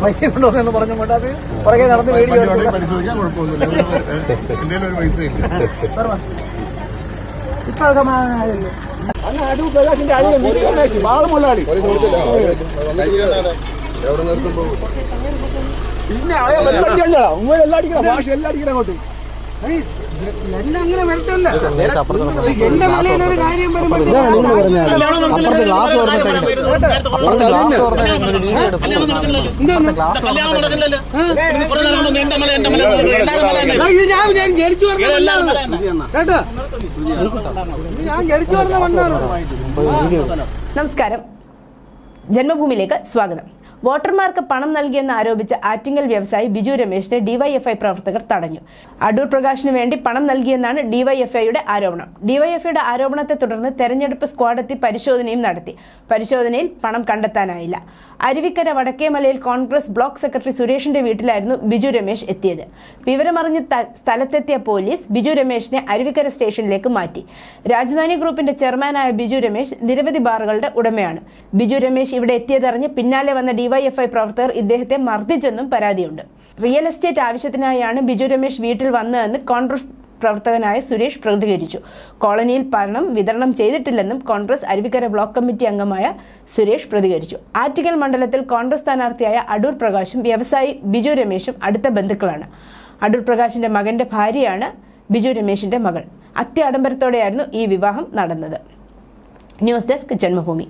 പൈസ കൊണ്ടുവന്നു പറഞ്ഞുകൊണ്ട് അത് പുറകെ നടന്ന് പരിശോധിക്കാൻ കുഴപ്പമൊന്നുമില്ല. എന്റെ ഒരു പൈസ ഇല്ല. ഇപ്പൊ സമാധാനമായല്ലോ. അങ്ങ് അടൂർ പ്രകാശിന്റെ അടി ബാളമുള്ളാടി പിന്നെ എല്ലാം അടിക്കണം, ഭാഷ എല്ലാം അടിക്കണം അങ്ങോട്ട്. എന്നെ അങ്ങനെ വരട്ടല്ല. എന്റെ മലയിലൊരു കാര്യം വരുമ്പോ ഞാൻ ജനിച്ചു പറഞ്ഞ മണ്ണാണ് കേട്ടോ, ഞാൻ ജനിച്ചു പറഞ്ഞ മണ്ണാണ്. നമസ്കാരം, ജന്മഭൂമിയിലേക്ക് സ്വാഗതം. വോട്ടർമാർക്ക് പണം നൽകിയെന്ന് ആരോപിച്ച ആറ്റിങ്ങൽ വ്യവസായി ബിജു രമേശിനെ ഡിവൈഎഫ്ഐ പ്രവർത്തകർ തടഞ്ഞു. അടൂർ പ്രകാശിന് വേണ്ടി പണം നൽകിയെന്നാണ് ഡിവൈഎഫ്ഐയുടെ ആരോപണം. ഡിവൈഎഫ്ഐയുടെ ആരോപണത്തെ തുടർന്ന് തെരഞ്ഞെടുപ്പ് സ്ക്വാഡെത്തി പരിശോധനയും നടത്തി. പരിശോധനയിൽ പണം കണ്ടെത്താനായില്ല. അരുവിക്കര വടക്കേമലയിൽ കോൺഗ്രസ് ബ്ലോക്ക് സെക്രട്ടറി സുരേഷിന്റെ വീട്ടിലായിരുന്നു ബിജു രമേശ് എത്തിയത്. വിവരമറിഞ്ഞ് സ്ഥലത്തെത്തിയ പോലീസ് ബിജു രമേശിനെ അരുവിക്കര സ്റ്റേഷനിലേക്ക് മാറ്റി. രാജധാനി ഗ്രൂപ്പിന്റെ ചെയർമാനായ ബിജു രമേശ് നിരവധി ബാറുകളുടെ ഉടമയാണ്. ബിജു രമേശ് ഇവിടെ എത്തിയതറിഞ്ഞ് പിന്നാലെ വന്ന ഡിവൈഎഫ്ഐ പ്രവർത്തകർ ഇദ്ദേഹത്തെ മർദ്ദിച്ചെന്നും പരാതിയുണ്ട്. റിയൽ എസ്റ്റേറ്റ് ആവശ്യത്തിനായാണ് ബിജു രമേശ് വീട്ടിൽ വന്നതെന്ന് കോൺഗ്രസ് പ്രവർത്തകനായ സുരേഷ് പ്രതികരിച്ചു. കോളനിയിൽ പണം വിതരണം ചെയ്തിട്ടില്ലെന്നും കോൺഗ്രസ് അരുവിക്കര ബ്ലോക്ക് കമ്മിറ്റി അംഗമായ സുരേഷ് പ്രതികരിച്ചു. ആറ്റിങ്ങൽ മണ്ഡലത്തിൽ കോൺഗ്രസ് സ്ഥാനാർത്ഥിയായ അടൂർ പ്രകാശും വ്യവസായി ബിജു രമേശും അടുത്ത ബന്ധുക്കളാണ്. അടൂർ പ്രകാശിന്റെ മകന്റെ ഭാര്യയാണ് ബിജു രമേശിന്റെ മകൾ. അത്യാഡംബരത്തോടെയായിരുന്നു ഈ വിവാഹം നടന്നത്. News desk Janmabhumi.